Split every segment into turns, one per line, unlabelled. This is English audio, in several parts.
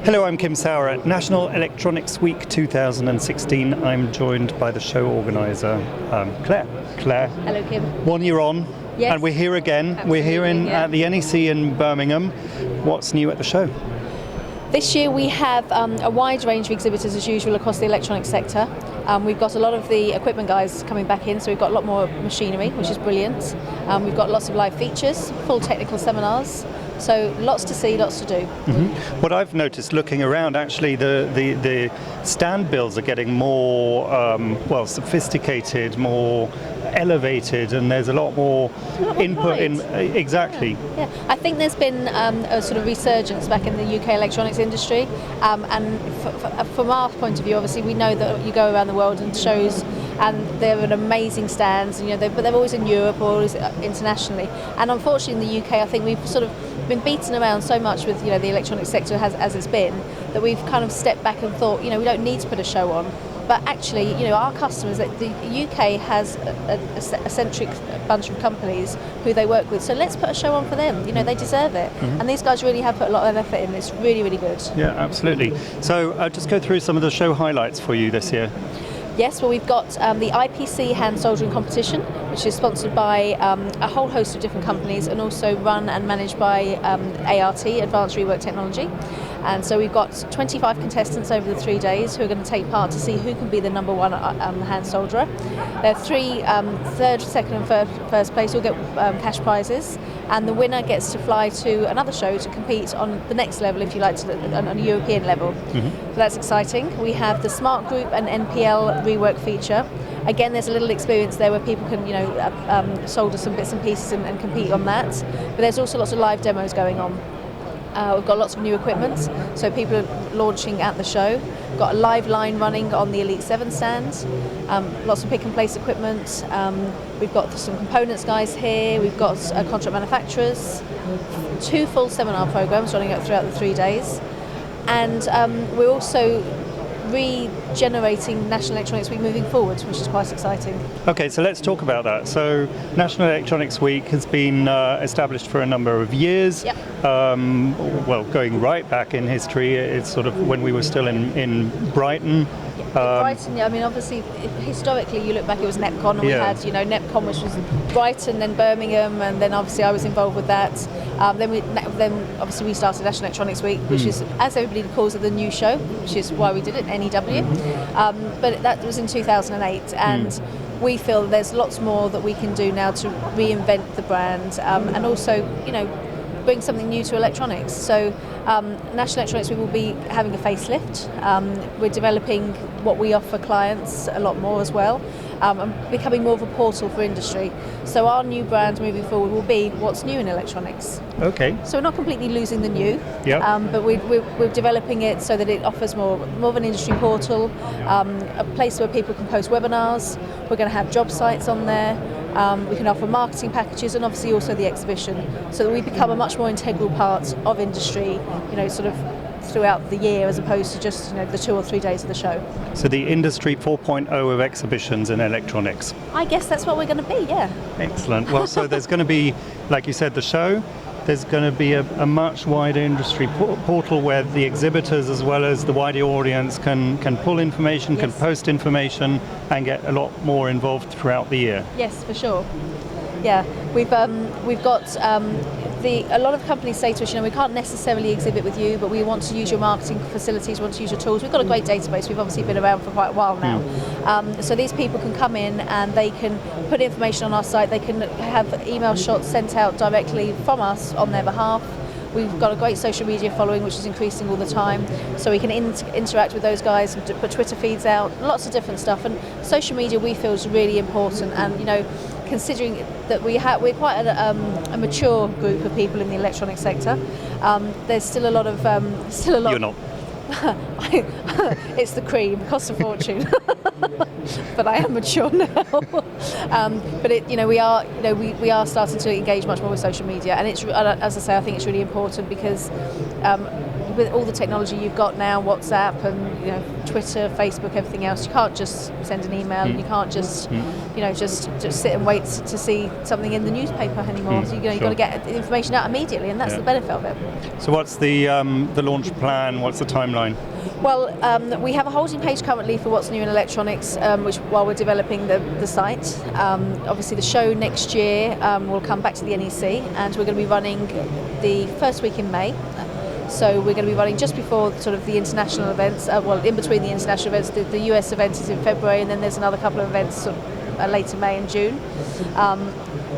Hello, I'm Kim Sauer at National Electronics Week 2016. I'm joined by the show organiser, Claire. Claire.
Hello, Kim.
1 year on,
yes.
And we're here again.
Absolutely,
we're here at the NEC in Birmingham. What's new at the show?
This year we have a wide range of exhibitors as usual across the electronics sector. We've got a lot of the equipment guys coming back in, so we've got a lot more machinery, which is brilliant. We've got lots of live features, full technical seminars. So lots to see, lots to do.
Mm-hmm. What I've noticed looking around, actually, the stand builds are getting more sophisticated, more elevated, and there's a lot more input in. Exactly.
Yeah. I think there's been a sort of resurgence back in the UK electronics industry, and from our point of view, obviously, we know that you go around the world and shows. And they're an amazing stands, but they're always in Europe or always internationally. And unfortunately, in the UK, I think we've sort of been beaten around so much with the electronics sector as it's been, that we've kind of stepped back and thought, we don't need to put a show on. But actually, our customers, the UK has a centric bunch of companies who they work with. So let's put a show on for them. They deserve it. Mm-hmm. And these guys really have put a lot of effort in. It's really, really good.
Yeah, absolutely. So I'll just go through some of the show highlights for you this year.
Yes, well, we've got the IPC hand soldering competition, which is sponsored by a whole host of different companies and also run and managed by ART, Advanced Rework Technology. And so we've got 25 contestants over the 3 days who are going to take part to see who can be the number one hand solderer. There are three third, second and first place who will get cash prizes, and the winner gets to fly to another show to compete on the next level, if you like, on a European level. Mm-hmm. So that's exciting. We have the Smart Group and NPL rework feature. Again, there's a little experience there where people can solder some bits and pieces and compete on that. But there's also lots of live demos going on. We've got lots of new equipment, so people are launching at the show. We've got a live line running on the Elite 7 stand, lots of pick and place equipment. We've got some components guys here, we've got contract manufacturers, 2 full seminar programs running throughout the 3 days. And we're also regenerating National Electronics Week moving forward, which is quite exciting.
Okay, so let's talk about that. So National Electronics Week has been established for a number of years.
Yep.
Going right back in history, it's sort of when we were still in Brighton.
Brighton, yeah. I mean, obviously, historically, you look back, it was NEPCON, and we had, NEPCON, which was Brighton, then Birmingham, and then obviously I was involved with that. Then obviously we started National Electronics Week, which is, as everybody calls it, the new show, which is why we did it, NEW. But that was in 2008, and we feel there's lots more that we can do now to reinvent the brand, and also, bring something new to electronics. So National Electronics Week will be having a facelift. We're developing what we offer clients a lot more as well, and becoming more of a portal for industry. So our new brand moving forward will be what's new in electronics.
Okay.
So we're not completely losing the new,
yep.
But we're developing it so that it offers more of an industry portal, a place where people can post webinars. We're going to have job sites on there. We can offer marketing packages and obviously also the exhibition, so that we become a much more integral part of industry, sort of throughout the year, as opposed to just the 2 or 3 days of the show.
So the Industry 4.0 of exhibitions in electronics.
I guess that's what we're going to be, yeah.
Excellent. Well, so there's going to be, like you said, the show. There's going to be a much wider industry portal where the exhibitors as well as the wider audience can pull information, can post information, and get a lot more involved throughout the year.
Yes, for sure. Yeah, we've got a lot of companies say to us, we can't necessarily exhibit with you, but we want to use your marketing facilities, we want to use your tools. We've got a great database. We've obviously been around for quite a while now. So these people can come in and they can put information on our site. They can have email shots sent out directly from us on their behalf. We've got a great social media following, which is increasing all the time, so we can interact with those guys and put Twitter feeds out, lots of different stuff. And social media, we feel, is really important. And considering that we're quite a mature group of people in the electronic sector, there's still a lot of
You're not.
It's the cream, it costs a fortune. But I am mature now. But we are starting to engage much more with social media, and it's, as I say, I think it's really important because with all the technology you've got now, WhatsApp and Twitter, Facebook, everything else, you can't just send an email and you can't just just sit and wait to see something in the newspaper anymore. So you've got to get the information out immediately, and that's the benefit of it.
So what's the launch plan? What's the timeline?
Well, we have a holding page currently for what's new in electronics, which while we're developing the site. Obviously, the show next year will come back to the NEC, and we're going to be running the first week in May. So we're going to be running just before sort of the international events. In between the international events, the US event is in February, and then there's another couple of events sort of, later May and June.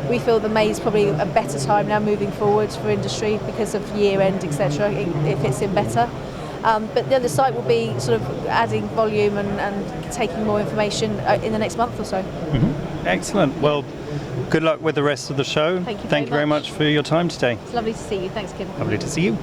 We feel that May is probably a better time now moving forward for industry because of year end, etc. It fits in better. But the site will be sort of adding volume and taking more information in the next month or so.
Mm-hmm. Excellent. Well, good luck with the rest of the show.
Thank you
very much for your time today.
It's lovely to see you. Thanks, Kim.
Lovely to see you.